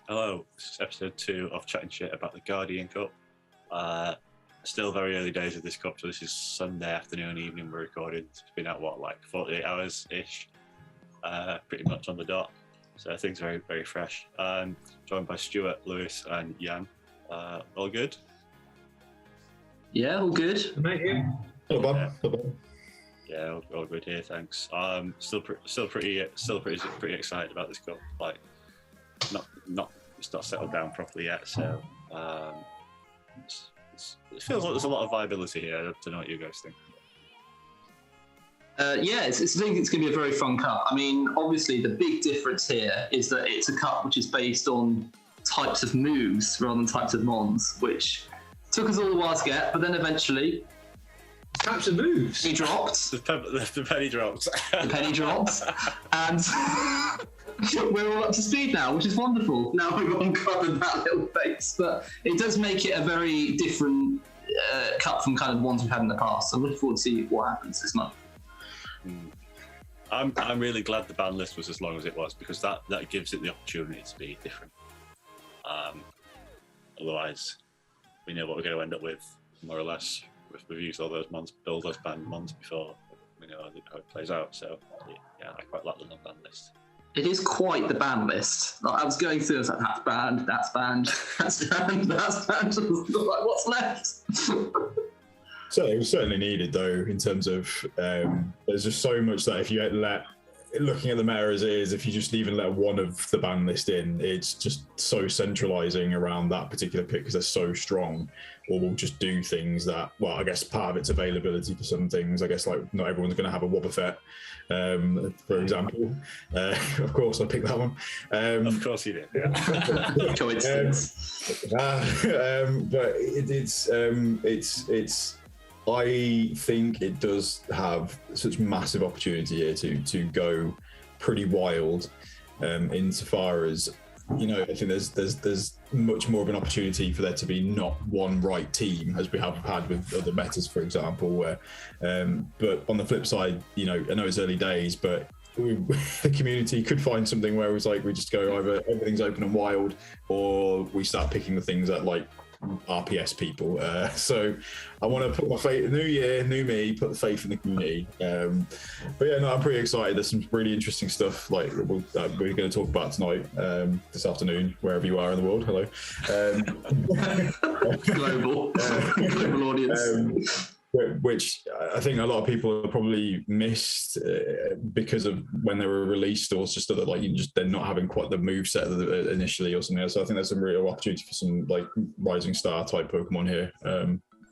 Hello, this is episode 2 of Chatting Shit about the Guardian Cup. Still very early days of this cup, so this is Sunday afternoon, evening we're recording. It's been out, 48 hours-ish, pretty much on the dot. So things are very, very fresh. Joined by Stuart, Lewis and Jan. All good? Yeah, all good. Mate, yeah. Not bad. Yeah, all good here, thanks. Still pretty excited about this cup. Like, it's not settled down properly yet, so it feels like there's a lot of viability here. I don't know what you guys think. Yeah, I think it's going to be a very fun cup. I mean, obviously, the big difference here is that it's a cup which is based on types of moves rather than types of mons, which took us all a while to get, but then eventually... Types of moves? He dropped. The penny dropped. The penny dropped. And we're all up to speed now, which is wonderful. Now we've uncovered that little base, but it does make it a very different cup from kind of ones we've had in the past. So I'm looking forward to see what happens this month. I'm really glad the ban list was as long as it was, because that gives it the opportunity to be different. Otherwise, we know what we're going to end up with, more or less. We've used all those mons, build those banned mons before. We know how it plays out. So yeah, I quite like the non-ban list. It is quite the ban list. Like, I was going through, I was like, that's banned, that's banned, that's banned, that's banned. Like, what's left? So it was certainly needed, though, in terms of there's just so much that if you looking at the meta as it is, if you just even let one of the ban list in, it's just so centralizing around that particular pick because they're so strong, or will just do things that, well, I guess part of its availability for some things. I guess like not everyone's going to have a Wobbuffet, for example. Of course, I picked that one. Of course you did. Yeah. Coincidence. But it's. I think it does have such massive opportunity here to go pretty wild, insofar as, you know, I think there's much more of an opportunity for there to be not one right team as we have had with other metas, for example. Where, but on the flip side, you know, I know it's early days, but the community could find something where it's like we just go either everything's open and wild, or we start picking the things that like RPS people. So I want to put my faith, new year, new me, put the faith in the community. But yeah, no, I'm pretty excited. There's some really interesting stuff like we're going to talk about tonight, this afternoon, wherever you are in the world. Hello. Global audience. Which I think a lot of people have probably missed because of when they were released, or it's just that like they're not having quite the move set initially or something else. So I think there's some real opportunity for some like rising star type Pokemon here,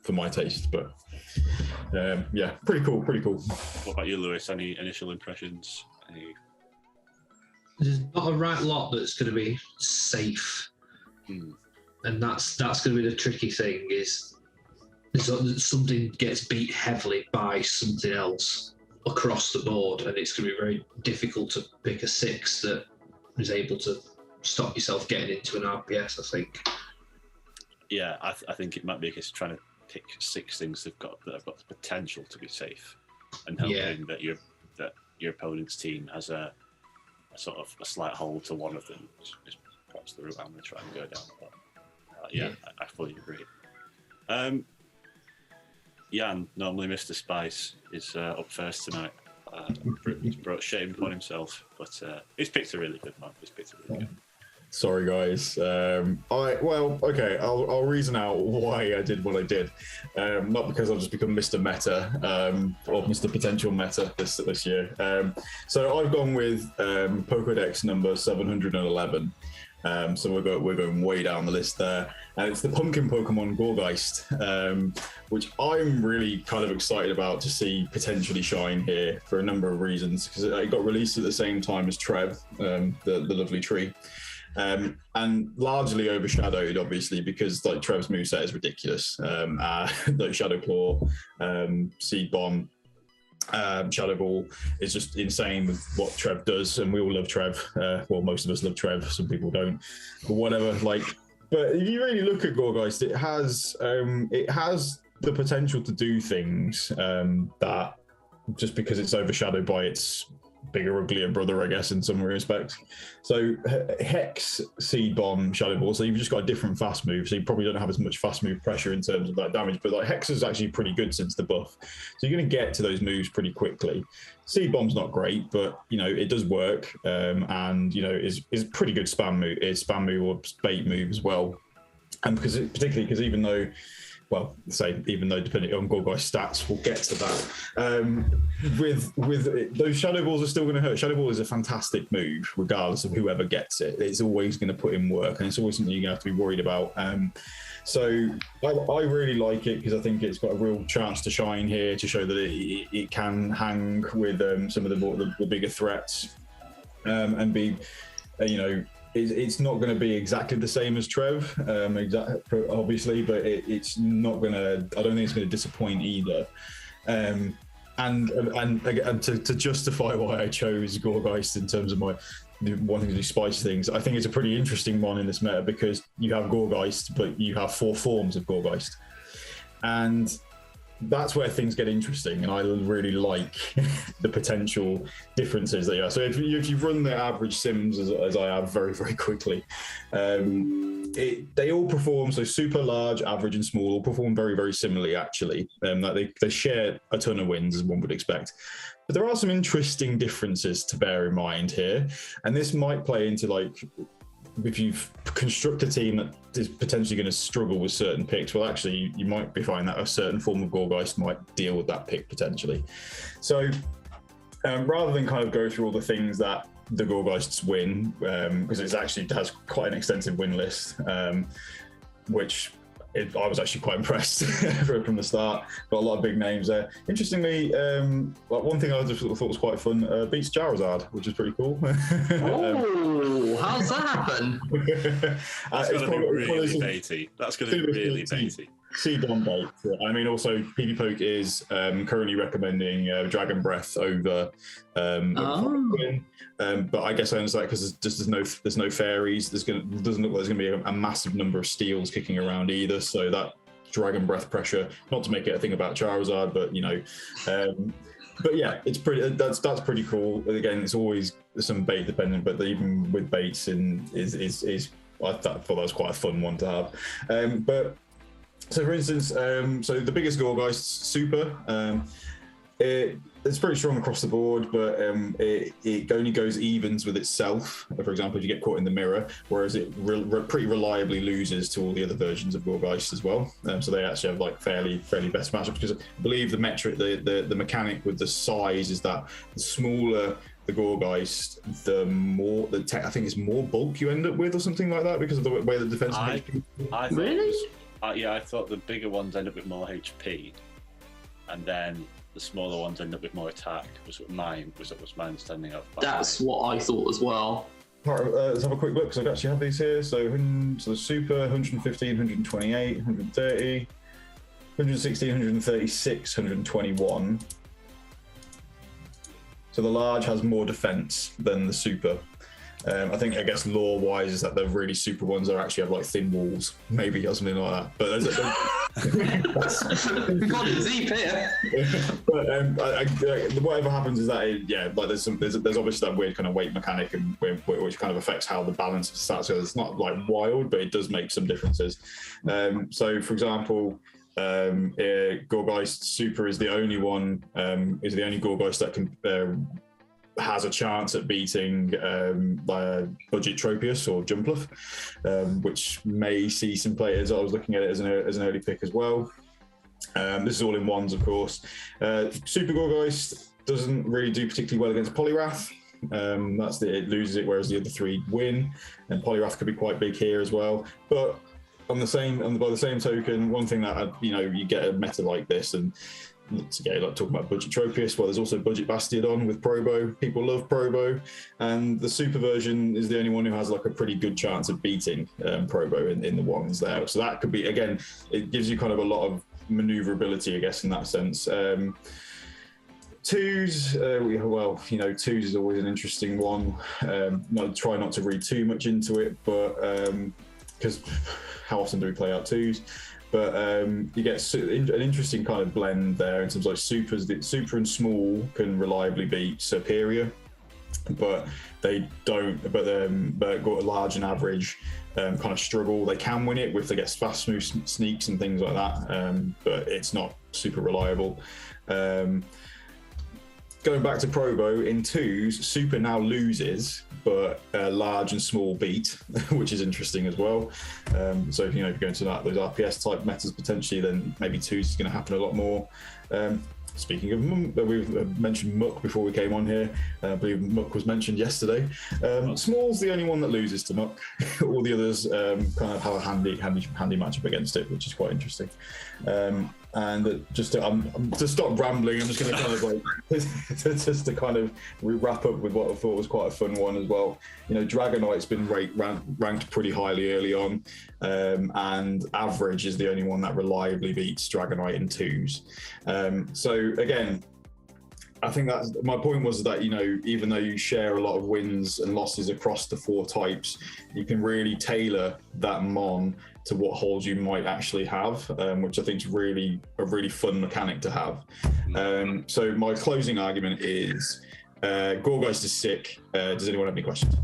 for my taste. But yeah, pretty cool. What about you, Lewis? Any initial impressions? There's not a right lot that's going to be safe, and that's going to be the tricky thing. Is something gets beat heavily by something else across the board, and it's going to be very difficult to pick a 6 that is able to stop yourself getting into an RPS, I think. Yeah, I think it might be a case of trying to pick 6 things that have got the potential to be safe, and hoping that your opponent's team has a sort of a slight hold to one of them. Is perhaps the route I'm going to try and go down. But I fully agree. Jan, normally Mr. Spice, is up first tonight. He's brought shame upon himself, but he's picked a really good one. Sorry, guys. I'll reason out why I did what I did. Not because I've just become Mr. Meta or Mr. Potential Meta this year. So I've gone with Pokédex number 711. So we're going way down the list there, and it's the pumpkin Pokemon Gourgeist, which I'm really kind of excited about to see potentially shine here for a number of reasons, because it got released at the same time as Trev, the lovely tree, and largely overshadowed, obviously, because like Trev's moveset is ridiculous. Like Shadow Claw, Seed Bomb, Shadow Ball is just insane with what Trev does, and we all love Trev. Well, most of us love Trev, some people don't, but whatever. Like, but if you really look at Gourgeist, it has the potential to do things that, just because it's overshadowed by its bigger, uglier brother, I guess, in some respects. So Hex, Seed Bomb, Shadow Ball. So you've just got a different fast move. So you probably don't have as much fast move pressure in terms of that damage. But like Hex is actually pretty good since the buff. So you're going to get to those moves pretty quickly. Seed Bomb's not great, but you know it does work, and you know is pretty good spam move. Is spam move or bait move as well. And particularly because even though depending on Gourgeist stats, we'll get to that. With those Shadow Balls are still going to hurt. Shadow Ball is a fantastic move, regardless of whoever gets it. It's always going to put in work, and it's always something you're going to have to be worried about. So I really like it because I think it's got a real chance to shine here to show that it can hang with some of the bigger threats and be, you know. It's not going to be exactly the same as Trev, obviously, but it's not going to. I don't think it's going to disappoint either. And to justify why I chose Gourgeist in terms of my wanting to do spice things, I think it's a pretty interesting one in this meta because you have Gourgeist, but you have 4 forms of Gourgeist, and that's where things get interesting, and I really like the potential differences there. So if you run the average sims as I have very, very quickly, they all perform, so super, large, average, and small all perform very, very similarly actually. They share a ton of wins as one would expect. But there are some interesting differences to bear in mind here, and this might play into like if you construct a team that is potentially going to struggle with certain picks, well, actually, you might be finding that a certain form of Gourgeist might deal with that pick potentially. So rather than kind of go through all the things that the Gourgeists win, because it actually has quite an extensive win list, which I was actually quite impressed from the start. Got a lot of big names there. Interestingly, one thing I just thought was quite fun, beats Charizard, which is pretty cool. Oh, how's that happen? That's going to be really baity. That's going to be really baity. Seed Bomb bait. I mean, also PvPoke is currently recommending Dragon Breath over but I guess I understand because there's no fairies. Doesn't look like there's going to be a massive number of steals kicking around either. So that Dragon Breath pressure, not to make it a thing about Charizard, but you know, but yeah, it's pretty. That's pretty cool. Again, it's always some bait dependent, but even with baits I thought that was quite a fun one to have. But so for instance, so the biggest Gourgeist, Super. It's pretty strong across the board, but it only goes evens with itself. For example, if you get caught in the mirror, whereas it pretty reliably loses to all the other versions of Gourgeist as well. So they actually have like fairly best matchups because I believe the metric, the mechanic with the size is that the smaller the Gourgeist, the more I think it's more bulk you end up with or something like that because of the way the defense. Really? I thought the bigger ones end up with more HP, and then the smaller ones end up with more attack. Was my understanding of. That's what I thought as well. Right, let's have a quick look because I actually have these here. So the Super 115, 128, 130, 116, 136, 121. So the large has more defense than the Super. I guess lore-wise is that the really super ones are actually have like thin walls, maybe or something like that. But we got it deep here. But whatever happens is that there's obviously that weird kind of weight mechanic and which kind of affects how the balance of stats goes. It's not like wild, but it does make some differences. So for example, Gourgeist Super is the only one Gourgeist that can. Has a chance at beating Budget Tropius or Jumpluff, which may see some players. I was looking at it as an early pick as well. This is all in ones, of course. Super Gourgeist doesn't really do particularly well against Poliwrath. It loses it, whereas the other 3 win. And Poliwrath could be quite big here as well. But by the same token, one thing that you get a meta like this and. Again, like talking about Budget Tropius, well, there's also Budget Bastiodon with Probo. People love Probo, and the Super version is the only one who has like a pretty good chance of beating Probo in the ones there. So that could be, again, it gives you kind of a lot of maneuverability, I guess, in that sense. Twos, twos is always an interesting one. Try not to read too much into it, but because how often do we play out twos? But you get an interesting kind of blend there in terms of like super and small can reliably beat Superior. but they don't. But got a large and average kind of struggle. They can win it if they get fast, smooth sneaks and things like that, but it's not super reliable. Going back to Probo, in 2s, Super now loses, but large and small beat, which is interesting as well. So if you go into those RPS type metas potentially, then maybe 2s is going to happen a lot more. Speaking of we've mentioned Muck before we came on here. I believe Muck was mentioned yesterday. Small's the only one that loses to Muck. All the others kind of have a handy matchup against it, which is quite interesting. And just to stop rambling, I'm just going to kind of just to kind of wrap up with what I thought was quite a fun one as well. Dragonite's been ranked pretty highly early on, and average is the only one that reliably beats Dragonite in 2s. So again, I think that's my point, was that even though you share a lot of wins and losses across the 4 types, you can really tailor that mon to what holds you might actually have, which I think is really a really fun mechanic to have. So my closing argument is Gourgeist is sick. Does anyone have any questions?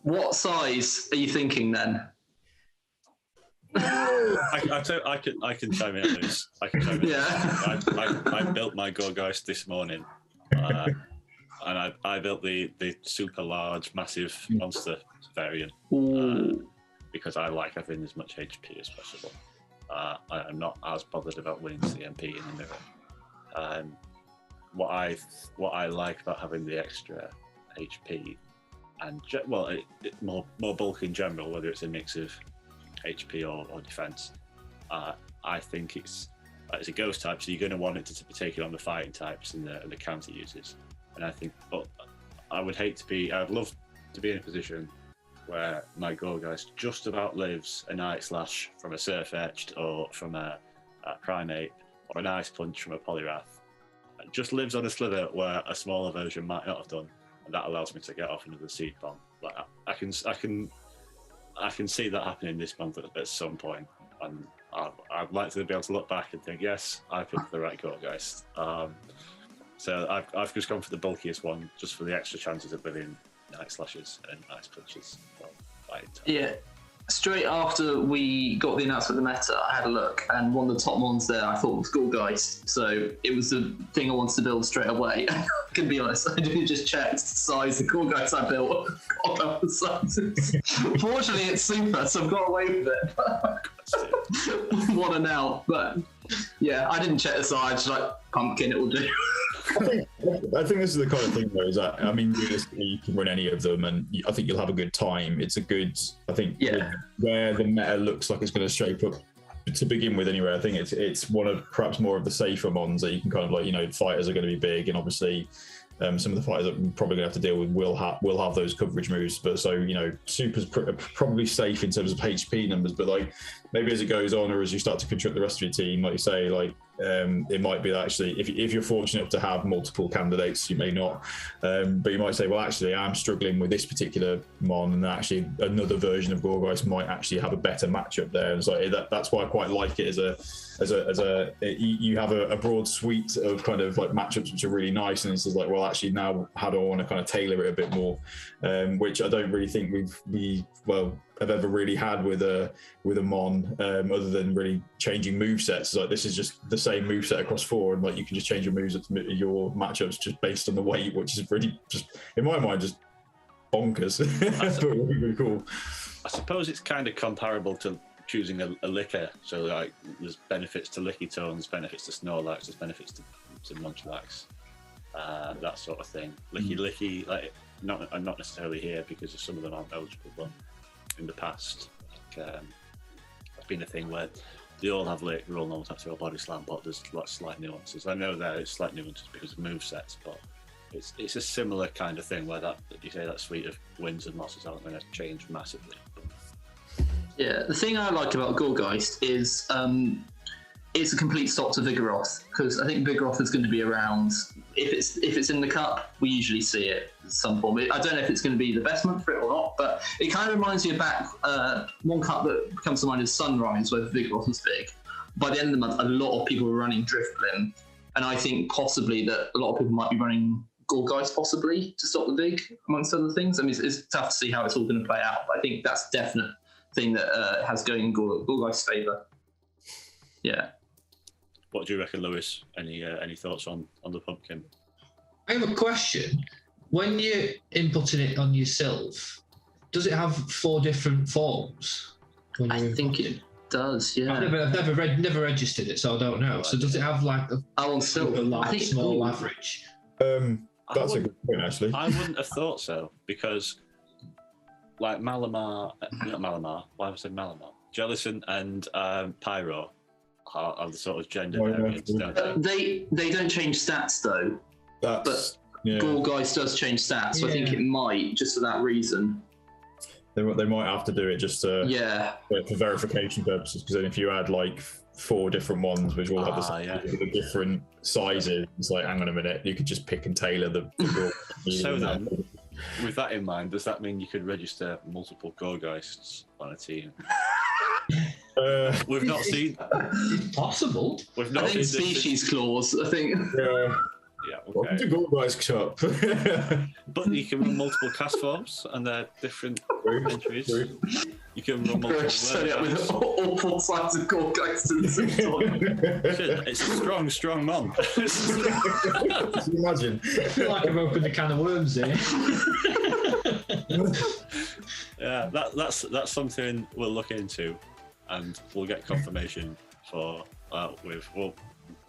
What size are you thinking then? I can chime in on this. Yeah. I built my Gourgeist this morning, and I built the super large, massive monster variant because I like having as much HP as possible. I'm not as bothered about winning CMP in the mirror. What I like about having the extra HP and more bulk in general, whether it's a mix of HP or defense, I think it's a ghost type, so you're going to want it to be taken on the fighting types and the counter users. And I think, but I'd love to be in a position where my Gourgeist just about lives a Night Slash from a Surf Etched or from a Primeape or an Ice Punch from a Poliwrath. It just lives on a slither where a smaller version might not have done, and that allows me to get off another Seed Bomb. Like I can see that happening this month at some point, and I'd like to be able to look back and think, yes, I picked the right Gourgeist. So I've just gone for the bulkiest one, just for the extra chances of winning Night Slashes and Ice Punches. Yeah. Straight after we got the announcement of the meta, I had a look, and one of the top ones there I thought was Gourgeist. So it was the thing I wanted to build straight away. I can be honest, I didn't just check the size of the Gourgeist I built. Got up the sizes. Fortunately, it's super, so I've got away with it. One and out, but yeah, I didn't check the size. Like pumpkin, it will do. I think this is the kind of thing, though, is that, I mean, realistically, you can run any of them, and I think you'll have a good time. It's a good, I think, where the meta looks like it's going to shape up to begin with anyway. I think it's one of perhaps more of the safer mons that you can kind of fighters are going to be big, and obviously some of the fighters that we're probably going to have to deal with will have those coverage moves. But so Super's probably safe in terms of HP numbers, but maybe as it goes on, or as you start to construct the rest of your team, like you say, it might be that actually if you're fortunate to have multiple candidates, you may not, but you might say, well, actually I'm struggling with this particular mon, and actually another version of Gourgeist might actually have a better matchup there. And so that's why I quite like it you have a broad suite of kind of matchups which are really nice, and it's just well, actually now how do I want to kind of tailor it a bit more, which I don't really think I've ever really had with a mon, other than really changing movesets. This is just the same moveset across 4, and you can just change your moves, your matchups just based on the weight, which is really just, in my mind, just bonkers. But really, really cool. I suppose it's kind of comparable to choosing a licker. So there's benefits to Lickitung, benefits to Snorlax, there's benefits to Munchlax, that sort of thing. Licky, not necessarily here because some of them aren't eligible, but in the past, it's been a thing where they all have Lick, they're all normal types, they're all Body Slam, but there's slight nuances. I know there is slight nuances because of movesets, but it's a similar kind of thing where that suite of wins and losses aren't going to change massively. Yeah, the thing I like about Gourgeist is it's a complete stop to Vigoroth, because I think Vigoroth is going to be around. If it's in the cup, we usually see it at some form. I don't know if it's going to be the best month for it or not, but it kind of reminds me of back one cup that comes to mind is Sunrise, where Vigoroth was big. By the end of the month, a lot of people were running Drifblim, and I think possibly that a lot of people might be running Gourgeist possibly to stop the Vig, amongst other things. I mean, it's tough to see how it's all going to play out, but I think that's a definite thing that has going in Gourgeist's favour. Yeah. What do you reckon, Lewis? Any thoughts on the pumpkin? I have a question. When you're inputting it on your Silph, does it have 4 different forms? I think it does, yeah. I've never registered it, so I don't know. So does it have like on Silph, a large, I think, small, average? That's a good point, actually. I wouldn't have thought so, because like Malamar, not Malamar, why have I said Malamar? Jellicent and Pyro are the sort of gender variants, don't they? They don't change stats though. But Gourgeist does change stats, so I think it might, just for that reason. They might have to do it just to, for verification purposes, because then if you add like 4 different ones which all have the different sizes, it's like, hang on a minute, you could just pick and tailor the So then, with that in mind, does that mean you could register multiple Gourgeists on a team? We've not seen. It's possible. We've not seen species clause, I think. Yeah, okay. Welcome to Gourgeist Cup. But you can run multiple cast forms and they're different entries. You can run multiple set it up with all 4 sides of Gourgeist at the same time. It's a strong mon. Can you imagine? I feel like I've opened a can of worms here. Yeah, that's something we'll look into, and we'll get confirmation for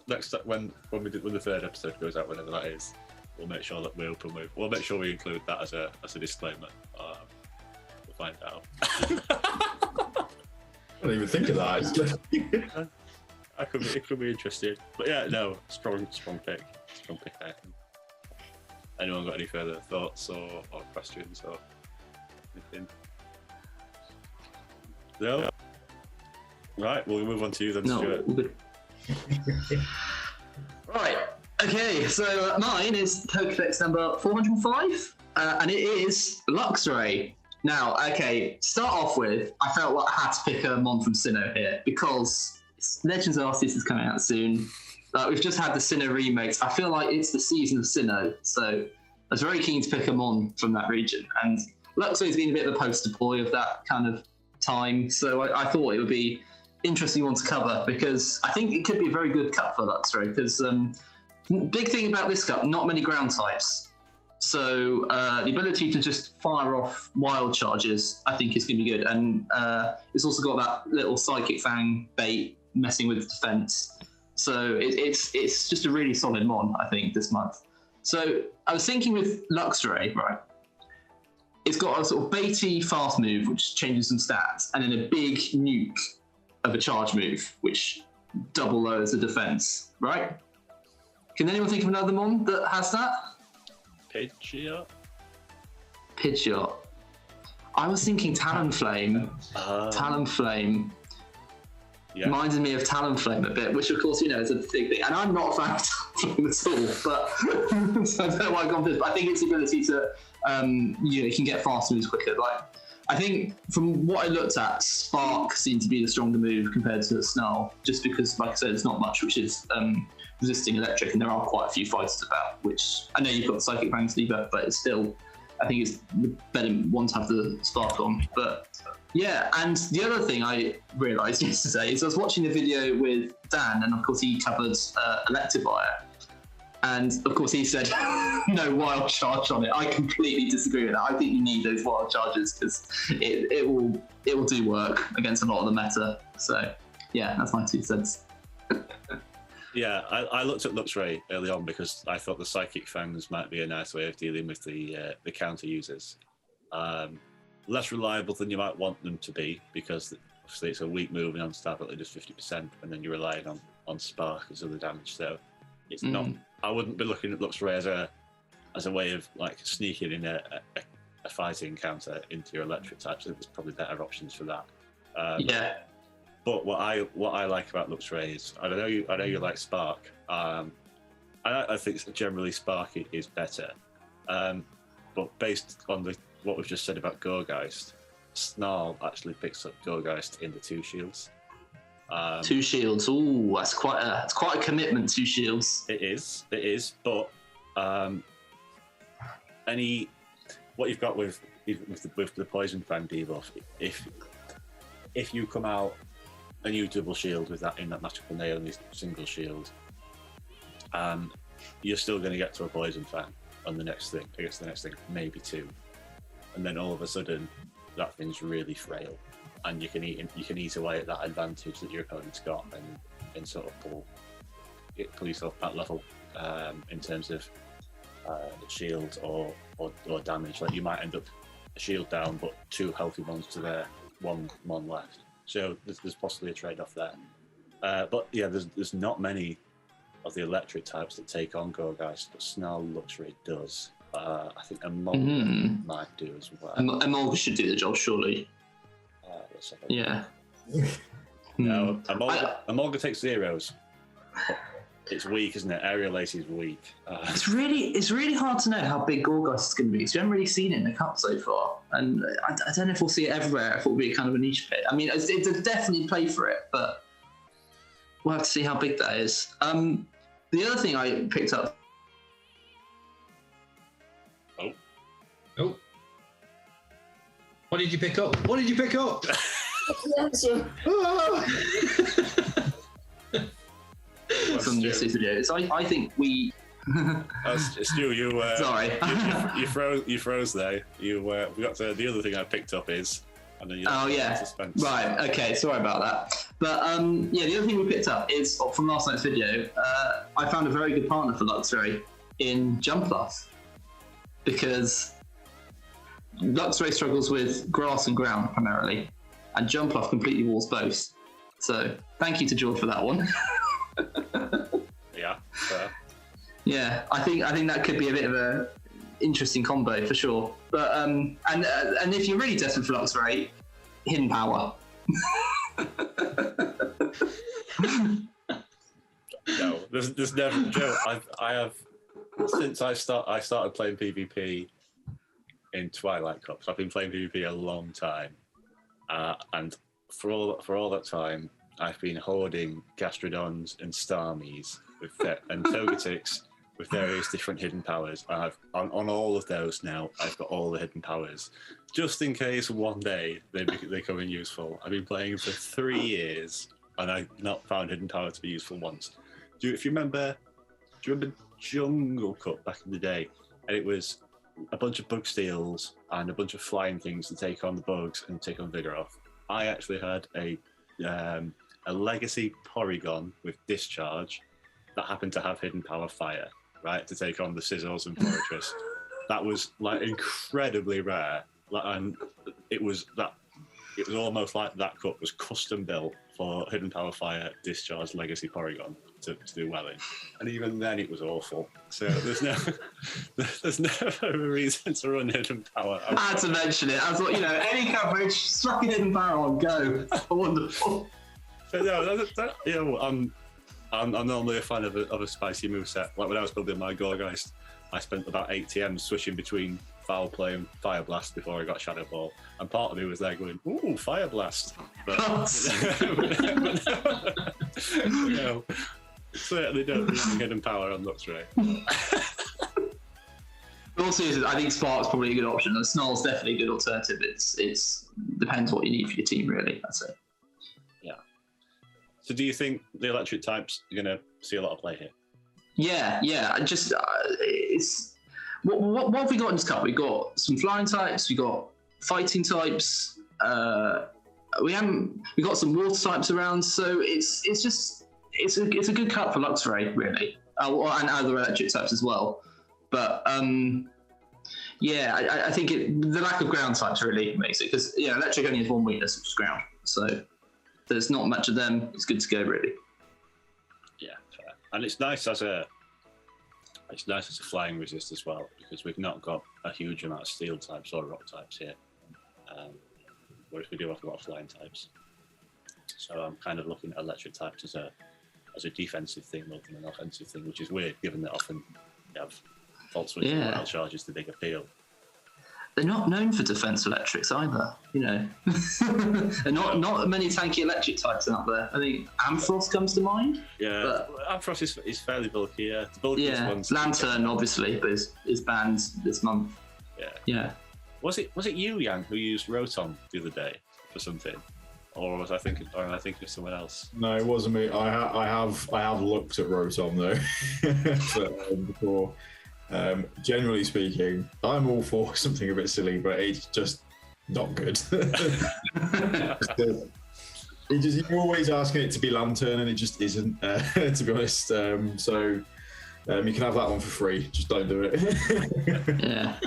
next when the 3rd episode goes out, whenever that is. We'll make sure that we'll make sure we include that as a disclaimer. We'll find out. I don't even think of that. It could be interesting, but yeah, no, strong pick. I think. Anyone got any further thoughts or questions or anything? No. Right, we'll move on to you then, Stuart. Right, okay, so mine is Pokédex number 405, and it is Luxray. Now, okay, to start off with, I felt like I had to pick a mon from Sinnoh here, because Legends Arceus is coming out soon. We've just had the Sinnoh remakes. I feel like it's the season of Sinnoh, so I was very keen to pick a mon from that region, and Luxray's been a bit of a poster boy of that kind of time, so I thought it would be interesting one to cover, because I think it could be a very good cup for Luxray, because big thing about this cup, not many ground types, so the ability to just fire off wild charges I think is going to be good, and it's also got that little Psychic Fang bait messing with defense, so it's just a really solid mon I think this month. So I was thinking with Luxray, right, it's got a sort of baity fast move which changes some stats, and then a big nuke of a charge move, which double lowers the defense, right? Can anyone think of another mon that has that? Pidgeot? I was thinking Talonflame. Talonflame. Yeah. Reminded me of Talonflame a bit, which of course, is a big thing. And I'm not a fan of Talonflame at all, but so I don't know why I've gone for this, but I think its ability to, you can get fast moves quicker. Like, I think from what I looked at, Spark seemed to be the stronger move compared to Snarl, just because, like I said, there's not much which is resisting electric, and there are quite a few fighters about, which I know you've got Psychic Fang Sleeper, but it's still, I think it's the better one to have the Spark on. But yeah, and the other thing I realised yesterday is I was watching a video with Dan, and of course he covered Electivire. And of course he said no wild charge on it. I completely disagree with that. I think you need those wild charges, because it will do work against a lot of the meta. So yeah, that's my 2 cents. Yeah, I looked at Luxray early on because I thought the Psychic Fangs might be a nice way of dealing with the counter users. Less reliable than you might want them to be, because obviously it's a weak move and on stab at just 50%, and then you're relying on Spark as other damage. So it's not. I wouldn't be looking at Luxray as a way of like sneaking in a fighting counter into your electric types. I think there's probably better options for that. Yeah. But what I like about Luxray is I know you like Spark. I think generally Spark is better. But based on what we've just said about Gourgeist, Snarl actually picks up Gourgeist in the 2 shields. 2 shields. Ooh, that's quite a commitment. 2 shields. It is. But what you've got with the poison fan debuff, if you come out and you double shield with that in that matchup and they only single shield, you're still going to get to a poison fan on the next thing, against the next thing, maybe 2, and then all of a sudden that thing's really frail, and you can eat away at that advantage that your opponent's got, and sort of pull yourself that level in terms of shield or damage. Like you might end up a shield down, but 2 healthy ones to their one left. So there's possibly a trade-off there. But yeah, there's not many of the electric types that take on Gourgeist, but Snarl Luxray does. I think Empoleon might do as well. Empoleon should do the job, surely. Yeah. No, Empoleon takes zeros. It's weak, isn't it? Aerial Ace is weak. It's really hard to know how big Gourgeist is going to be because we haven't really seen it in the cup so far, and I don't know if we'll see it everywhere. If it'll be kind of a niche pit. I mean, it's definitely play for it, but we'll have to see how big that is. The other thing I picked up. Oh. What did you pick up? What did you pick up? Some YouTube videos. I think we. Stu, you sorry, you froze there. We got to the other thing I picked up is. And then suspense. Right. Okay. Sorry about that. But the other thing we picked up is from last night's video. I found a very good partner for Luxray in Jumpluff because Luxray struggles with grass and ground primarily, and Jumpluff completely walls both. So thank you to George for that one. Yeah. Fair. Yeah, I think that could be a bit of a interesting combo for sure. But and if you're really desperate for Luxray, hidden power. No, there's never Joe. I have since I started playing PvP in Twilight Cups. I've been playing PvP a long time, and for all that time, I've been hoarding Gastrodons and Starmies and Togetic's with various different hidden powers. And I've on all of those now. I've got all the hidden powers, just in case one day they come in useful. I've been playing for 3 years, and I've not found hidden power to be useful once. Do you remember Jungle Cup back in the day? And it was a bunch of bug steals and a bunch of flying things to take on the bugs and take on Vigoroth. I actually had a legacy Porygon with Discharge that happened to have hidden power Fire, right, to take on the Sizzles and Fortress. That was like incredibly rare, and it was almost like that cup was custom built for hidden power Fire Discharge Legacy Porygon to do well in, and even then it was awful. So there's never a reason to run hidden power. I had to mention it. I thought, any coverage, struck a hidden power on, go. Wonderful. But no, I'm normally a fan of a spicy moveset. Like when I was building my Gourgeist, I spent about 8 TMs switching between Foul Play and Fire Blast before I got Shadow Ball. And part of me was there going, ooh, Fire Blast. But no, certainly don't need hidden power on Luxray. But also, I think Spark's probably a good option. And Snarl's definitely a good alternative. It's depends what you need for your team, really. That's it. So do you think the electric types are going to see a lot of play here? Yeah. Just it's what have we got in this cup? We got some flying types. We got fighting types. We got some water types around. So it's a good cup for Luxray, really, and other electric types as well. But I think the lack of ground types really makes it, because electric only has one weakness, which is ground. So there's not much of them. It's good to go, really. Yeah, fair. And it's nice as a flying resist as well, because we've not got a huge amount of steel types or rock types here, whereas we do have a lot of flying types. So I'm kind of looking at electric types as a defensive thing more than an offensive thing, which is weird, given that often you have Volt Switch and Wild Charge is the big appeal. they're not known for defense electrics either, you know. And not many tanky electric types out there. I think Ampharos comes to mind. Yeah, but Ampharos is fairly bulky. Yeah, the bulkiest ones. Lantern obviously, but is banned this month. Yeah. Yeah. Was it you, Jan, who used Rotom the other day for something, or was I thinking of someone else? No, it wasn't me. I have looked at Rotom though before. Generally speaking, I'm all for something a bit silly, but it's just not good. You're always asking it to be Lantern, and it just isn't, to be honest. So you can have that one for free. Just don't do it. Yeah.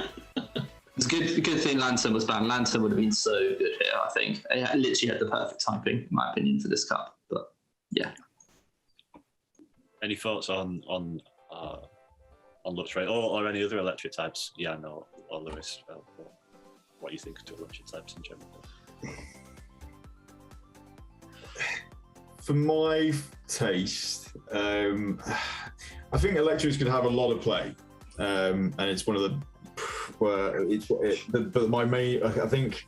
It's a good thing Lantern was banned. Lantern would have been so good here, I think. It literally had the perfect typing, in my opinion, for this cup. But yeah. Any thoughts on Luxray or any other electric types, Jan or Lewis? What you think to electric types in general? For my taste, I think electrics could have a lot of play, and it's one of the. But my main, I think,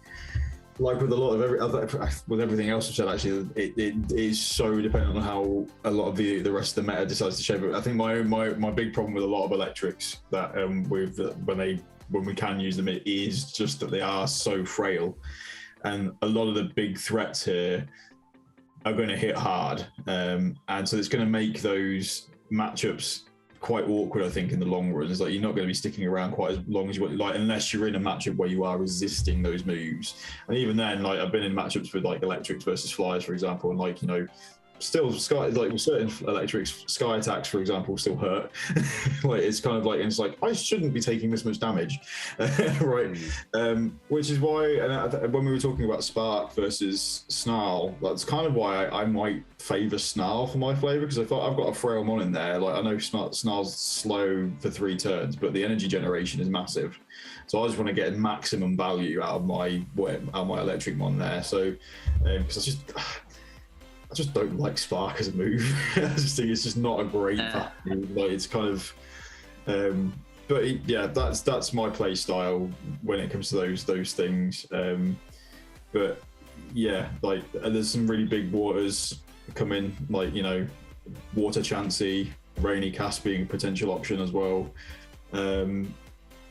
like with a lot of with everything else I've said, actually, it is so dependent on how a lot of the rest of the meta decides to shape it. I think my big problem with a lot of electrics that when we can use them, it is just that they are so frail, and a lot of the big threats here are going to hit hard, and so it's going to make those matchups quite awkward, I think, in the long run. It's like you're not going to be sticking around quite as long as you want, like, unless you're in a matchup where you are resisting those moves. And even then, like, I've been in matchups with like electrics versus flyers, for example, and like, you know, still sky, like with certain electrics, sky attacks, for example, still hurt. Like, it's kind of like, and it's like, I shouldn't be taking this much damage, right? Which is why, and when we were talking about Spark versus Snarl, that's kind of why I might favour Snarl for my flavour, because I thought I've got a frail mon in there. Like, I know Snarl's slow for 3 turns, but the energy generation is massive. So I just want to get maximum value out of my electric mon there. So, because I just don't like Spark as a move. I just think it's just not a great move. Like, it's kind of, that's my play style when it comes to those things. But yeah, like, there's some really big waters coming, like, you know, Water Chansey, Rainy Cast being a potential option as well,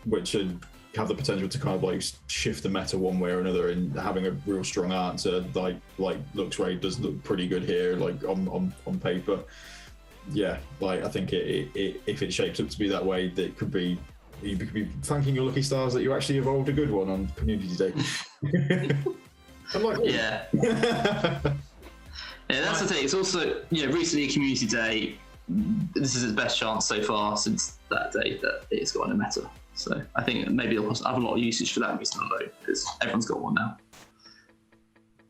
which should have the potential to kind of like shift the meta one way or another, and having a real strong answer like Luxray does look pretty good here, like on paper. Yeah, like, I think if it shapes up to be that way, that could be, you could be thanking your lucky stars that you actually evolved a good one on Community Day. I'm like, yeah. Yeah, that's the thing. It's also, you know, recently Community Day, this is its best chance so far since that day that it's got in a meta. So I think maybe they'll have a lot of usage for that reason alone, because everyone's got one now.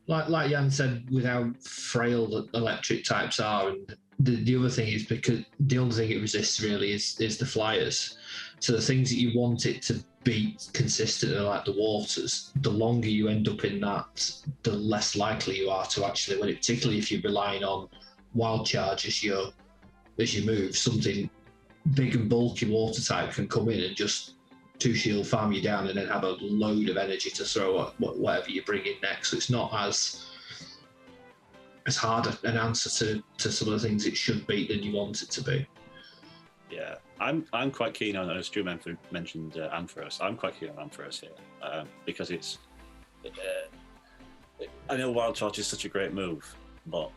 Like Jan said, with how frail the electric types are, and the other thing is, because the only thing it resists really is the flyers. So the things that you want it to be consistent, like the waters, the longer you end up in that, the less likely you are to actually win it, particularly if you're relying on wild charge as you move. Something big and bulky water type can come in and just 2-shield farm you down, and then have a load of energy to throw at whatever you bring in next. So it's not as hard an answer to some of the things it should be than you want it to be. Yeah, I'm quite keen on, as Drew mentioned Ampharos, I'm quite keen on Ampharos here, because it's, I know Wild Charge is such a great move, but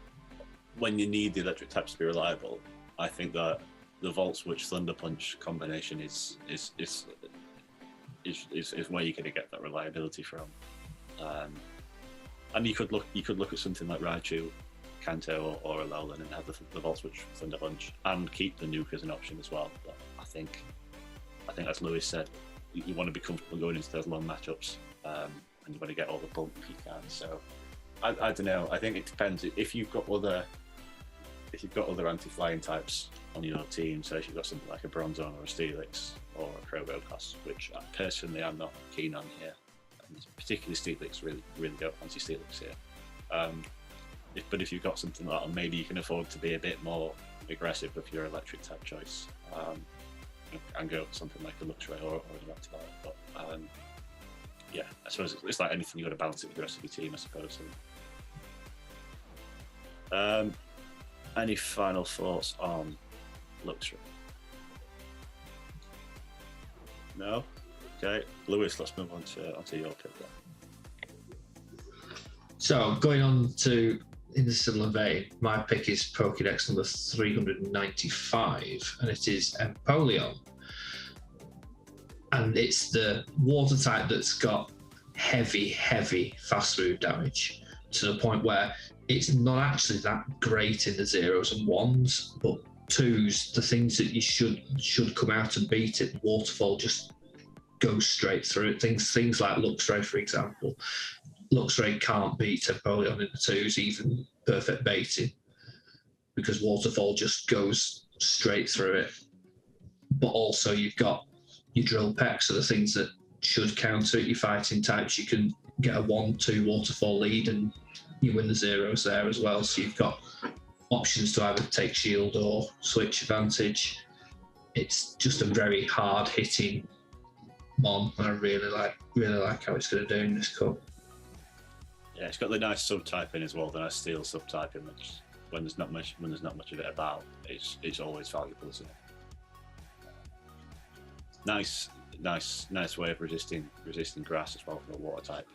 when you need the electric types to be reliable, I think that the Volt Switch Thunder Punch combination is where you're going to get that reliability from. And you could look at something like Raichu, Kanto, or Alolan, and have the Volt Switch Thunder Punch, and keep the nuke as an option as well. But I think as Lewis said, you want to be comfortable going into those long matchups, and you want to get all the bulk you can. So I don't know. I think it depends. If you've got other anti-flying types on your team, so if you've got something like a Bronzong or a Steelix or a Crobocos, which personally I'm not keen on here, and particularly Steelix, really don't fancy Steelix here. But if you've got something like that, maybe you can afford to be a bit more aggressive with your electric type choice, and go for something like a Luxray or a Reptile. But yeah, I suppose it's like anything, you got to balance it with the rest of your team, I suppose. Any final thoughts on Luxray? No? Okay, Lewis, let's move on to your pick then. So going on to, in a similar vein, my pick is Pokédex number 395, and it is Empoleon. And it's the water type that's got heavy fast move damage, to the point where it's not actually that great in the 0s and 1s, but 2s, the things that you should come out and beat it, Waterfall just goes straight through it. Things like Luxray, for example. Luxray can't beat Empoleon in the 2s, even perfect baiting, because Waterfall just goes straight through it. But also you've got your Drill Peck, so the things that should counter it, your fighting types, you can get a 1-2 Waterfall lead and you win the 0s there as well. So you've got options to either take shield or switch advantage. It's just a very hard hitting mon, and I really like how it's going to do in this cup. Yeah, it's got the nice subtyping as well, the nice steel subtyping, which when there's not much of it about, it's always valuable, isn't it? Nice way of resisting grass as well for the water type.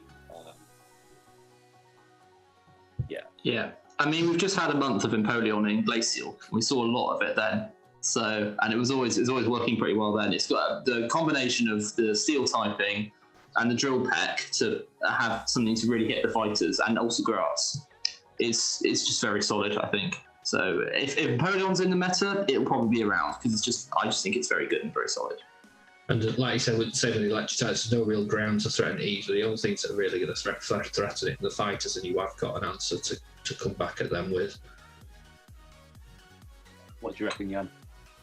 Yeah. I mean, we've just had a month of Empoleon in Glacial. We saw a lot of it then. So, and it was always working pretty well then. It's got the combination of the steel typing and the Drill Peck to have something to really hit the fighters, and also grass. It's just very solid, I think. So if Empoleon's in the meta, it'll probably be around, because I just think it's very good and very solid. And like you said, with the electric types, there's no real ground to threaten either. The only things that are really going to threaten it are the fighters, and you have got an answer to come back at them with. What do you reckon, Jan?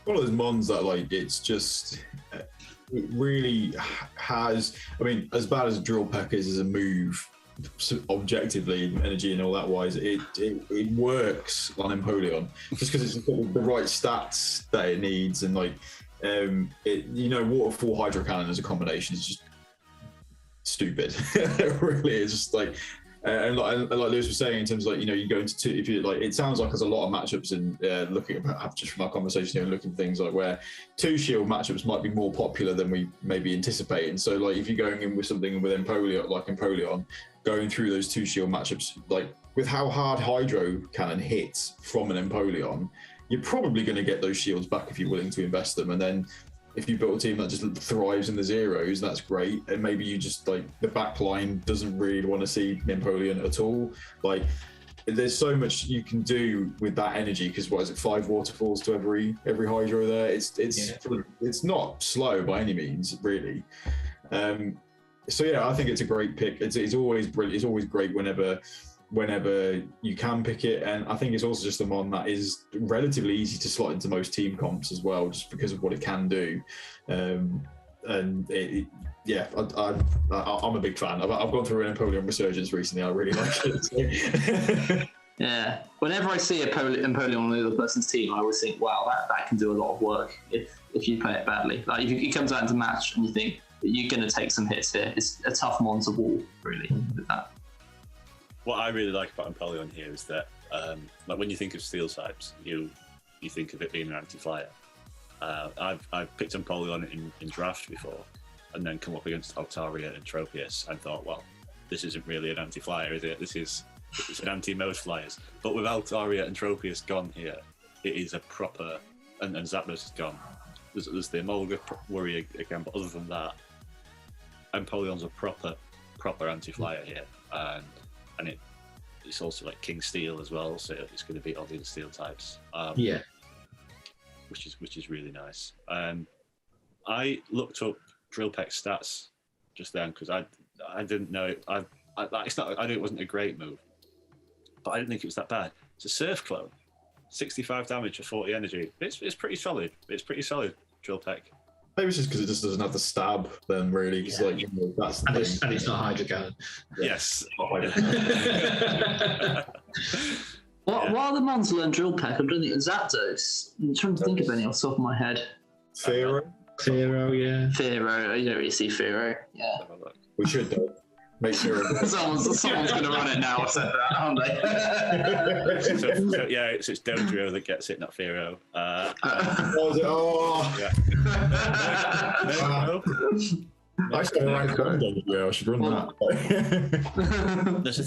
One of those mons that, like, it's just, it really has, I mean, as bad as Drill Peck is as a move, objectively, energy and all that wise, it works on Empoleon, just because it's got the right stats that it needs, and like, Waterfall Hydro Cannon as a combination is just stupid. It really is just like, and like Lewis was saying, in terms of, like, you go into two, if you like, it sounds like there's a lot of matchups, and looking at just from our conversation, looking at things like where 2 shield matchups might be more popular than we maybe anticipate. And so, like, if you're going in with something with Empoleon, going through those 2 shield matchups, like with how hard Hydro Cannon hits from an Empoleon, you're probably going to get those shields back if you're willing to invest them. And then if you build a team that just thrives in the 0s, that's great. And maybe you just, like, the back line doesn't really want to see Empoleon at all. Like, there's so much you can do with that energy, because what is it, 5 waterfalls to every Hydro there? It's not slow by any means, really. So yeah, I think it's a great pick. It's always brilliant. It's always great whenever you can pick it, and I think it's also just a mon that is relatively easy to slot into most team comps as well, just because of what it can do. I'm a big fan. I've gone through an Empoleon resurgence recently. I really like it. Yeah, whenever I see Empoleon on the other person's team, I always think, wow, that can do a lot of work if you play it badly. Like, if it comes out into match and you think you're going to take some hits here, it's a tough mon to wall, really, with that. What I really like about Empoleon here is that, like, when you think of steel types, you think of it being an anti-flyer. I've picked Empoleon in draft before, and then come up against Altaria and Tropius, and thought, well, this isn't really an anti-flyer, is it? It's an anti-most flyers. But with Altaria and Tropius gone here, it is a proper, and Zapdos is gone. There's the Emolga worry again, but other than that, Empoleon's a proper anti-flyer here, and it's also like King Steel as well, so it's going to beat all the other steel types. Which is really nice. I looked up Drill Peck stats just then, because I didn't know it. I knew it wasn't a great move, but I didn't think it was that bad. It's a Surf Clone, 65 damage for 40 energy. It's pretty solid. It's pretty solid, Drill Peck. Maybe it's just because it just doesn't have the stab, then, really. Because that's the thing. And it's not Hydro Cannon. Yes. What are the mons learn Drill Peck? I'm trying to think of Zapdos. I'm trying to think of any off the top of my head. Fearow, yeah. Fearow, you don't really see Fearow. Yeah. We should though. Make sure. someone's going to run it now. I said that, aren't they? It's Dodrio that gets it, not Firo. Yeah. I should run that. There's a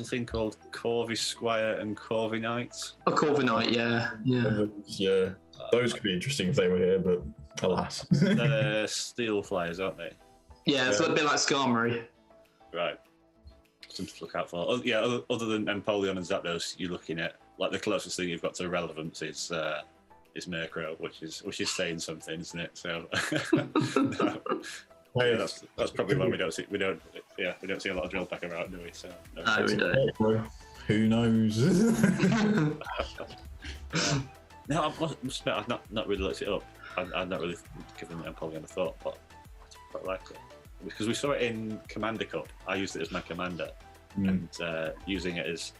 thing called Corvi Squire and Corvi Knight. A Corvi Knight, yeah. Yeah. Those could be interesting if they were here, but alas. They're steel flyers, aren't they? Yeah, it's a bit like Skarmory. Right. Something to look out for. Other than Empoleon and Zapdos, you're looking at like the closest thing you've got to relevance is Murkrow, which is saying something, isn't it? So that's probably why we don't see a lot of drill pack around, do we? So we don't. Who knows? No, I must admit, I've not really looked it up. I've not really given Empoleon a thought, but I quite like it. Because we saw it in Commander Cup. I used it as my commander, and using it as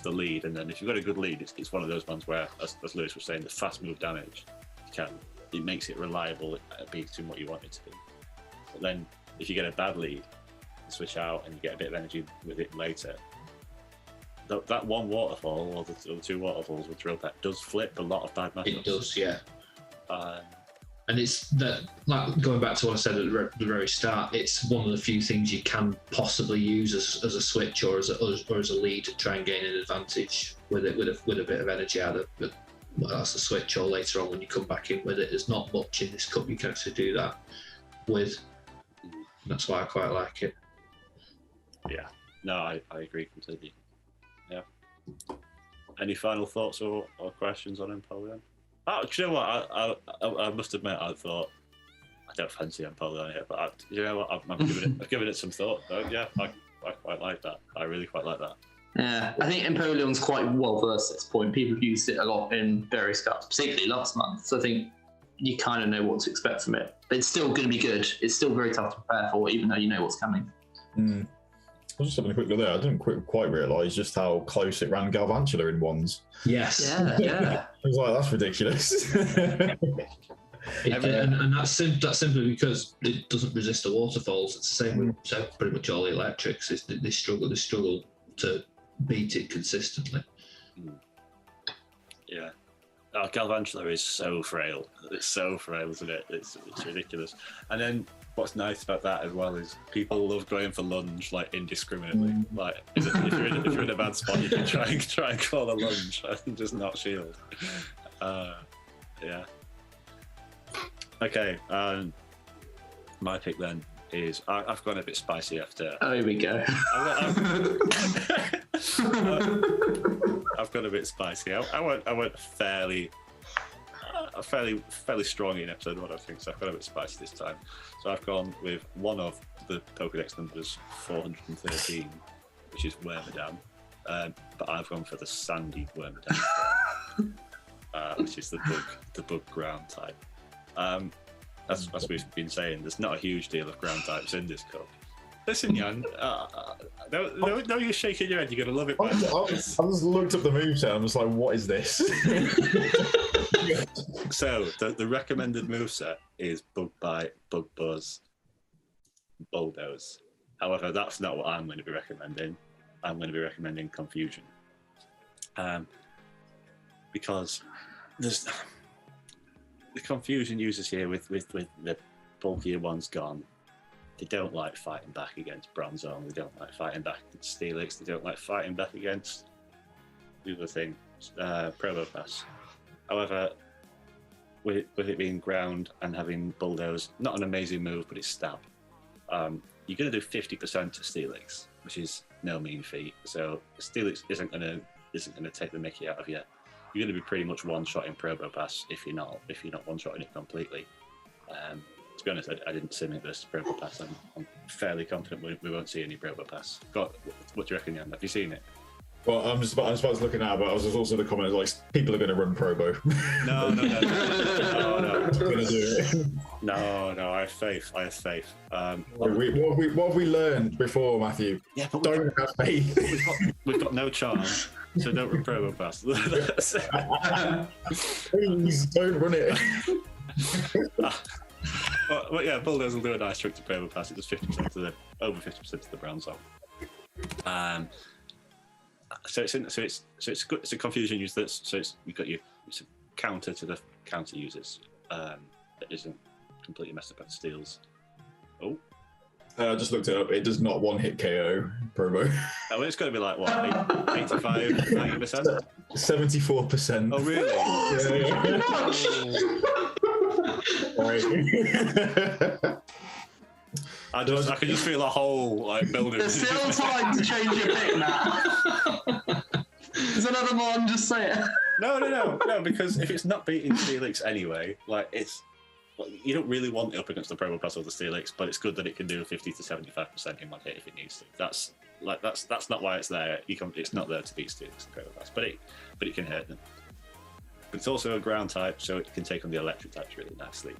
the lead. And then if you've got a good lead, it's one of those ones where, as Lewis was saying, the fast move damage, it makes it reliable at beating what you want it to be. But then if you get a bad lead, you switch out and you get a bit of energy with it later. That one waterfall, or the two waterfalls with drill pack, does flip a lot of bad matchups. It does, yeah. And it's that, like going back to what I said at the very start, it's one of the few things you can possibly use as a switch or as a lead to try and gain an advantage with it, with a bit of energy out of it. Well, that's a switch, or later on when you come back in with it. There's not much in this cup you can actually do that with. And that's why I quite like it. Yeah, no, I agree completely. Yeah. Any final thoughts or questions on Empoleon? Oh, do you know what? I must admit, I thought I don't fancy Empoleon here, but you know what? I've given it some thought. Yeah, I quite like that. I really quite like that. Yeah, I think Empoleon's quite well versed at this point. People have used it a lot in various cups, particularly last month. So I think you kind of know what to expect from it. But it's still going to be good. It's still very tough to prepare for, even though you know what's coming. I was just having a quick look there. I didn't quite realise just how close it ran Galvantula in ones. Yes. Yeah. I was like, that's ridiculous. And that's simply because it doesn't resist the waterfalls. It's the same with pretty much all the electrics. They struggle to beat it consistently. Yeah. Galvantula is so frail. It's so frail, isn't it? It's ridiculous. And then what's nice about that as well is people love going for lunge like indiscriminately. Like if you're in a bad spot, you can try and call a lunge and just not shield. Yeah. Okay. My pick then is I've gone a bit spicy after. Oh, here we go. I've got a bit spicy. I went fairly strong in episode 1, I think. So I've got a bit spicy this time. So I've gone with one of the Pokédex numbers 413, which is Wormadam. But I've gone for the sandy Wormadam, which is the bug ground type. As we've been saying, there's not a huge deal of ground types in this cup. Listen, Jan, no, you're shaking your head. You're going to love it, man. I just looked up the moveset. I'm just like, what is this? So, the recommended moveset is Bug Bite, Bug Buzz, Bulldoze. However, that's not what I'm going to be recommending. I'm going to be recommending Confusion. Because there's the Confusion users here with the bulkier ones gone. They don't like fighting back against Bronzong. They don't like fighting back against Steelix. They don't like fighting back against the other thing, Probopass. However, with it being ground and having Bulldoze, not an amazing move, but it's stab. You're going to do 50% to Steelix, which is no mean feat. So Steelix isn't going to take the mickey out of you. You're going to be pretty much one-shotting Probopass if you're not one-shotting it completely. To be honest, I didn't sim it versus Probopass. I'm fairly confident we won't see any Probopass. What do you reckon, Jan? Have you seen it? Well, I'm just about to look now, but I was also in the comments like people are going to run Probo. No. Going to do it. No. I have faith. What have we learned before, Matthew? Yeah, but don't have faith. We've got no charm, so don't run Probopass. Please don't run it. Well, yeah, Bulldoze will do a nice trick to Promo Pass. It does 50% to the over 50% to the brown zone. So it's good. It's a confusion use that's you've got it's a counter to the counter users that isn't completely messed up by the steals. Oh. I just looked it up. It does not one-hit KO promo. Oh, it's going to be like, what, 85, 90%? 74%. Oh, really? I can just feel a whole building. There's still time to change your pick, Matt. There's another one, just say it. No, because if it's not beating Steelix anyway, you don't really want it up against the Promo Pass or the Steelix, but it's good that it can do 50 to 75% in one hit if it needs to. That's not why it's there. It's not there to beat Steelix and Promo Pass, but it can hurt them. But it's also a ground type, so it can take on the electric types really nicely.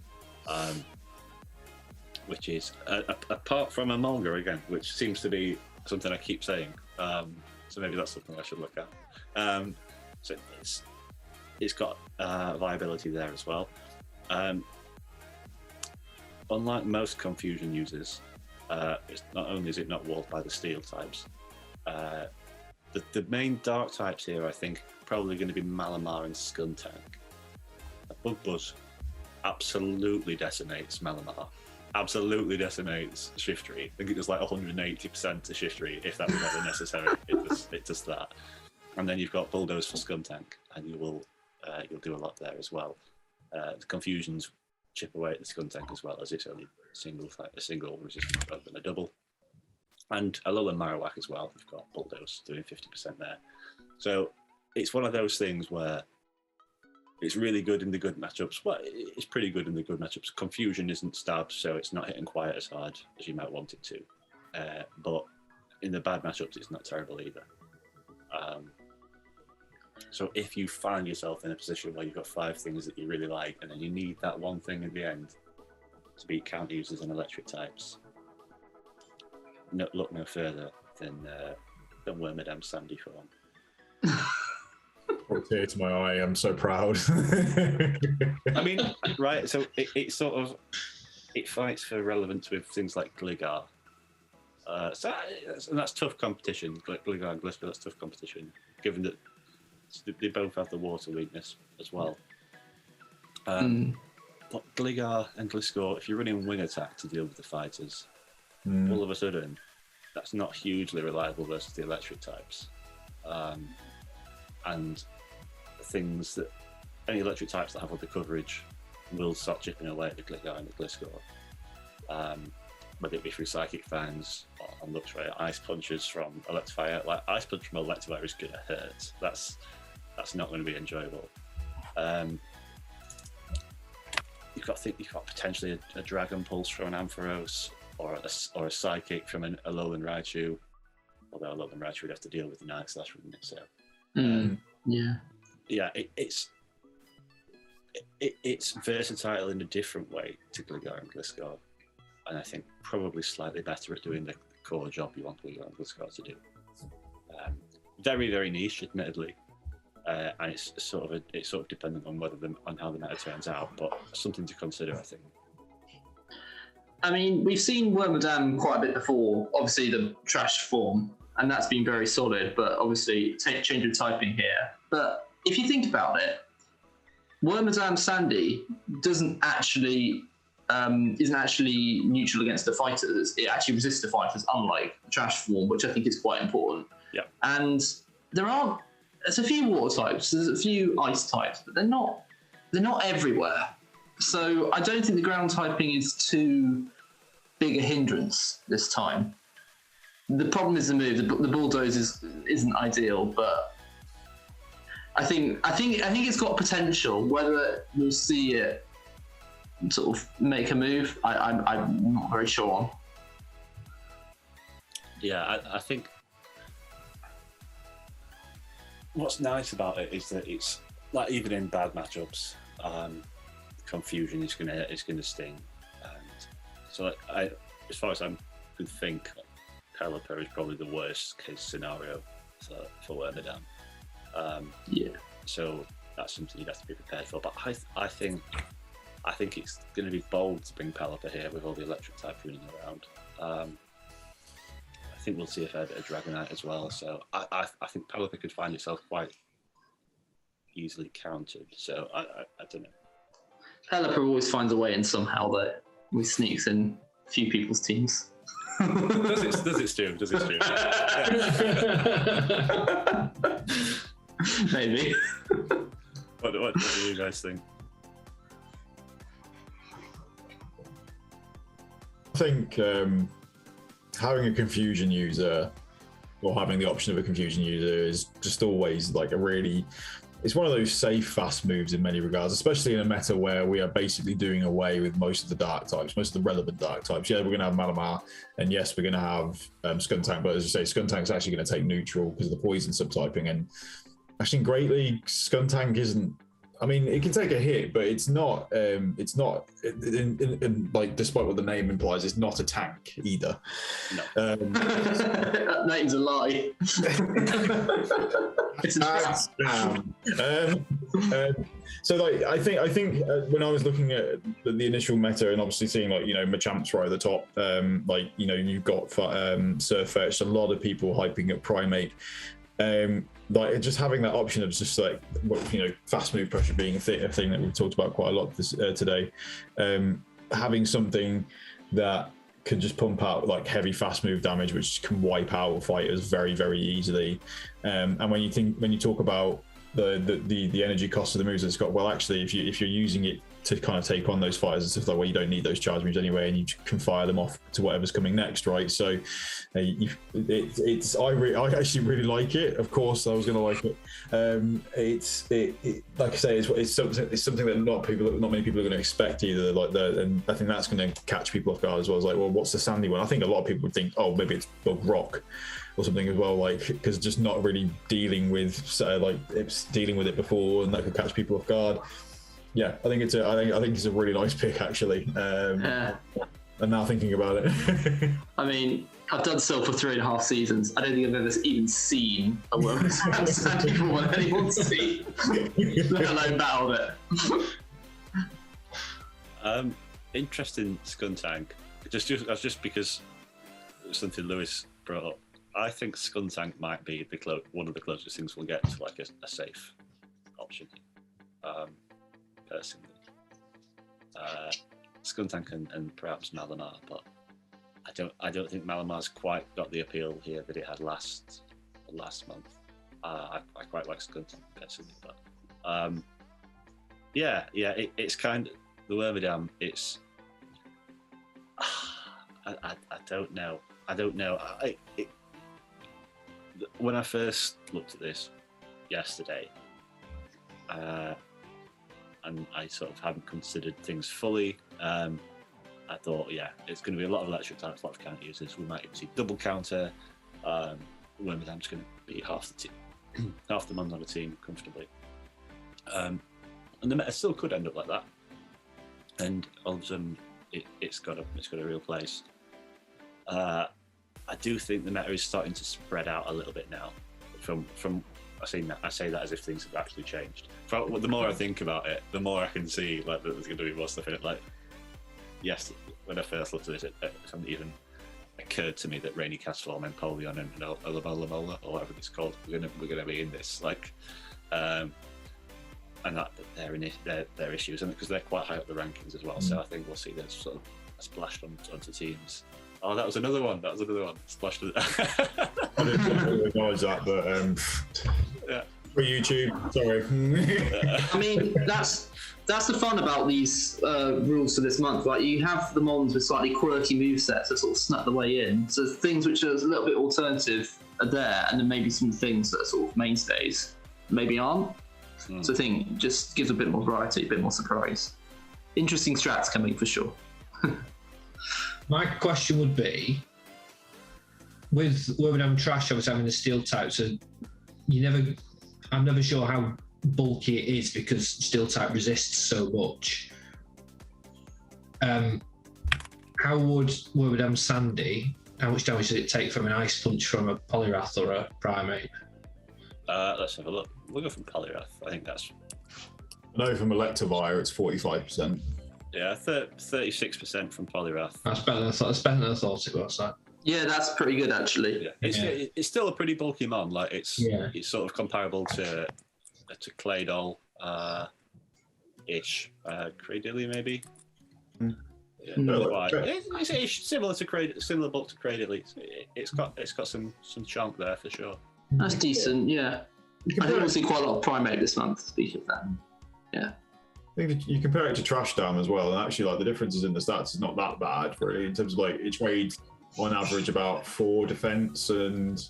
Which is apart from Emolga again, which seems to be something I keep saying. So maybe that's something I should look at. So it's got viability there as well. Unlike most confusion users, it's not only is it not walled by the steel types, the main dark types here I think probably going to be Malamar and Skuntank. Bug Buzz absolutely decimates Malamar. Absolutely decimates Shiftry. I think it does like 180% to Shiftry if that was ever necessary. It does that. And then you've got Bulldoze for Skuntank, and you'll do a lot there as well. The confusions chip away at the Skuntank as well, as it's only a single resistance rather than a double. And Alolan Marowak as well. You've got Bulldoze doing 50% there. So it's one of those things where it's really good in the good matchups. Well, it's pretty good in the good matchups. Confusion isn't stabbed, so it's not hitting quite as hard as you might want it to. But in the bad matchups, it's not terrible either. So if you find yourself in a position where you've got 5 things that you really like, and then you need that one thing at the end to beat counter users and electric types, look no further than Wormadam Sandy for one. Oh, tear to my eye. I'm so proud. I mean, right? So it sort of fights for relevance with things like Gligar. And that's tough competition. Gligar and Gliscor, that's tough competition, given that they both have the water weakness as well. But Gligar and Gliscor, if you're running wing attack to deal with the fighters, all of a sudden, that's not hugely reliable versus the electric types. And things that any electric types that have other coverage will start chipping away at the Gligar and the Gliscor. Whether it be through Psychic Fangs on Luxray, Ice Punches from Electivire. Like Ice Punch from Electivire is going to hurt. That's not going to be enjoyable. You've got potentially a Dragon Pulse from an Ampharos, or a Psychic from a Alolan Raichu. Although Alolan Raichu would have to deal with the Night Slash, wouldn't it? So, it's versatile in a different way to Gligar and Gliscor, and I think probably slightly better at doing the core job you want Gligar and Gliscor to do. Very, very niche, admittedly, and it's sort of dependent on on how the meta turns out, but something to consider, I think. I mean, we've seen Wormadam quite a bit before, obviously the trash form, and that's been very solid, but obviously change of typing here. But if you think about it, Wormadam Sandy isn't actually neutral against the fighters. It actually resists the fighters, unlike the trash form, which I think is quite important. Yeah. And there's a few water types, there's a few ice types, but they're not everywhere. So I don't think the ground typing is too big a hindrance this time. The problem is the move. The Bulldoze isn't ideal, but I think it's got potential. Whether we'll see it sort of make a move, I'm not very sure on. Yeah, I think what's nice about it is that it's like even in bad matchups, confusion is gonna sting, and so as far as I could think, Pelipper is probably the worst case scenario for Wormadam. So that's something you'd have to be prepared for. But I think I think it's going to be bold to bring Pelipper here with all the electric type running around. I think we'll see a fair bit of Dragonite as well. So I think Pelipper could find itself quite easily countered. So I don't know. Pelipper always finds a way in somehow, though. He sneaks in a few people's teams. Does it, Stu? Does it, Stu? Maybe. What do you guys think? I think having a confusion user or having the option of a confusion user is just always like it's one of those safe, fast moves in many regards, especially in a meta where we are basically doing away with most of the dark types, most of the relevant dark types. Yeah, we're going to have Malamar, and yes, we're going to have Skuntank, but as you say, Skuntank's actually going to take neutral because of the poison subtyping. And actually, in Great League, Skuntank isn't. I mean, it can take a hit, but it's not. Like, despite what the name implies, it's not a tank either. No. That name's a lie. It's a trap. So, like, I think when I was looking at the initial meta and obviously seeing, like, Machamp's right at the top, like, you've got Surfetch, a lot of people hyping up Primate. Like, just having that option of just like, fast move pressure being a thing that we've talked about quite a lot today, having something that can just pump out like heavy fast move damage, which can wipe out fighters very, very easily. And when you talk about the energy cost of the moves it's got, well, actually, if you're using it to kind of take on those fighters and stuff like, well, you don't need those charge moves anyway, and you can fire them off to whatever's coming next, right? So I actually really like it. Of course, I was going to like it. Like I say, it's something that not many people are going to expect either. And I think that's going to catch people off guard as well. It's like, well, what's the sandy one? I think a lot of people would think, oh, maybe it's Bug Rock or something as well, like, because just not really dealing with it's dealing with it before, and that could catch people off guard. Yeah, I think it's a really nice pick, actually. And now thinking about it, I mean, I've done Silph for 3.5 seasons. I don't think I've ever even seen a Wormadam sandy before that anyone see, let alone battled it. Interesting Skuntank. Just because something Lewis brought up. I think Skuntank might be one of the closest things we'll get to like a safe option. Personally, Skuntank and perhaps Malamar, but I don't think Malamar's quite got the appeal here that it had last month. I quite like Skuntank personally, but it's kind of the Wormadam. It's I don't know. When I first looked at this yesterday, and I sort of hadn't considered things fully, I thought, it's going to be a lot of electric types, a lot of counter users. We might even see double counter. Wormadam's going to be half the mons on the team comfortably. And the meta still could end up like that. And all of a sudden, it's got a real place. I do think the meta is starting to spread out a little bit now. From I say that as if things have actually changed. The more I think about it, the more I can see like that there's going to be more stuff in it. Like, yes, when I first looked at this, it hadn't even occurred to me that Rainy Castform, Empoleon, and Olamola, or whatever it's called, we're going to be in this. Like, and that their issues, and because they're quite high up the rankings as well. So I think we'll see this sort of splashed onto teams. Oh, that was another one. Splashed. I didn't acknowledge that, but for YouTube, sorry. I mean, that's the fun about these rules for this month. Like, you have the mons with slightly quirky movesets that sort of snap the way in. So things which are a little bit alternative are there, and then maybe some things that are sort of mainstays maybe aren't. So I think it just gives a bit more variety, a bit more surprise. Interesting strats coming for sure. My question would be, with Wormadam Trash obviously having the steel type, so I'm never sure how bulky it is because steel type resists so much. How would Wormadam Sandy, how much damage does it take from an ice punch from a Poliwrath or a Primate? Let's have a look. We'll go from Poliwrath. I think that's... No, from Electivire, it's 45%. Yeah, 36% from Poliwrath. That's better than I thought it was. That. Yeah, that's pretty good actually. Yeah. It's still a pretty bulky mon. Like it's sort of comparable to Claydol ish. Cradily maybe. Yeah, it's similar to similar bulk to Cradily. It's got some chunk there for sure. That's decent, yeah. I think we'll see quite a lot of Primate this month, speaking of that. Yeah. I think you compare it to Trash Dam as well, and actually, like the differences in the stats is not that bad, really, in terms of like it trades on average about 4 defense and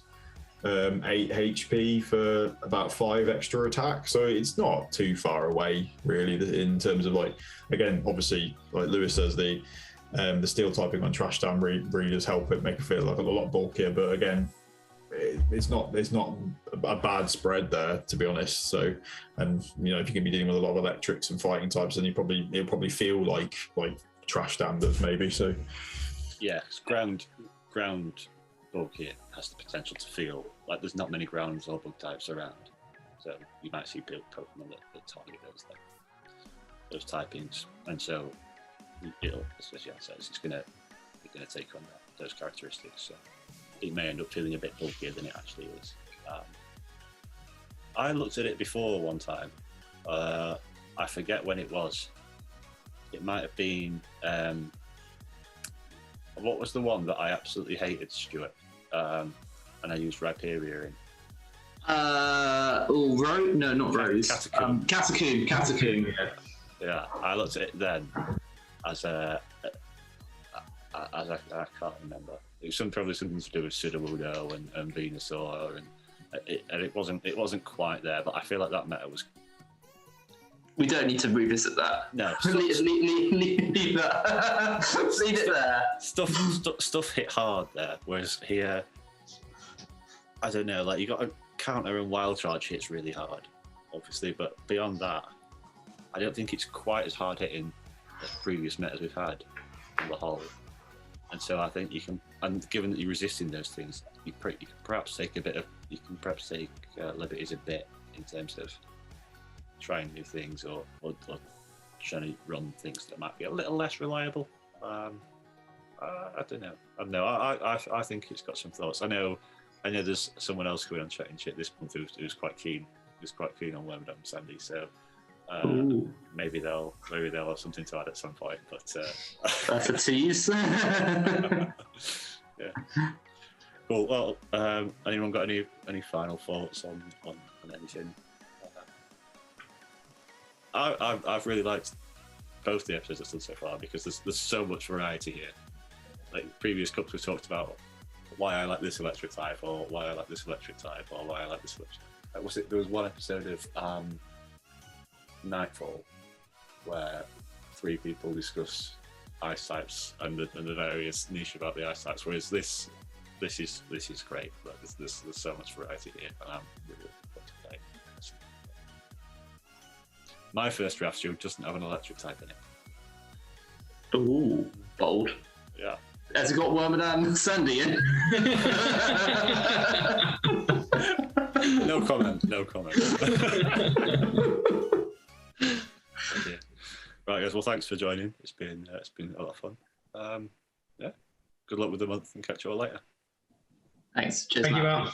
8 HP for about 5 extra attack. So it's not too far away, really, in terms of like, again, obviously, like Lewis says, the steel typing on Trash Dam really does help it make it feel like a lot bulkier. But again, it's not a bad spread there, to be honest. So, and you know, if you're gonna be dealing with a lot of electrics and fighting types, then it'll probably feel like Trash Dam does maybe. So, yeah, it's ground bulky has the potential to feel like there's not many grounds or bug types around. So you might see build Pokemon that target those typings, and so it'll, as Jan says, it's gonna take on those characteristics. So it may end up feeling a bit bulkier than it actually is. I looked at it before one time. I forget when it was. It might have been. What was the one that I absolutely hated, Stuart? And I used Rhyperior in. No, not Rose. Catacomb. Yeah, I looked at it then as I can't remember. It was probably something to do with Sudowoodo and Venusaur, and it wasn't quite there. But I feel like that meta was. We don't need to revisit that. No, leave that. Leave it there. Stuff hit hard there, whereas here, I don't know. Like you got a counter and wild charge hits really hard, obviously, but beyond that, I don't think it's quite as hard hitting as previous metas we've had on the whole. And so I think you can, and given that you're resisting those things, you can perhaps take liberties a bit in terms of trying new things or trying to run things that might be a little less reliable. I don't know. I think it's got some thoughts. I know there's someone else going on chatting shit this month who's quite keen. Who's quite keen on Wormadam and Sandy. So maybe they'll have something to add at some point. But that's a tease. Yeah. Cool. Well, anyone got any final thoughts on anything? I've really liked both the episodes I've done so far because there's so much variety here. Like previous cups, we talked about why I like this electric type, or why I like this electric type, or why I like this electric. There was one episode of Nightfall where 3 people discuss ice types and the various niche about the ice types. Whereas this is great. Like, there's so much variety here, and I'm really looking forward to playing. My first draft shoe doesn't have an electric type in it. Ooh, bold. Yeah. Has it got Wormadam Sandy in? No comment. Okay. Right, guys. Well, thanks for joining. It's been a lot of fun. Yeah. Good luck with the month, and catch you all later. Thanks. Cheers. Thank Matt. you, Matt.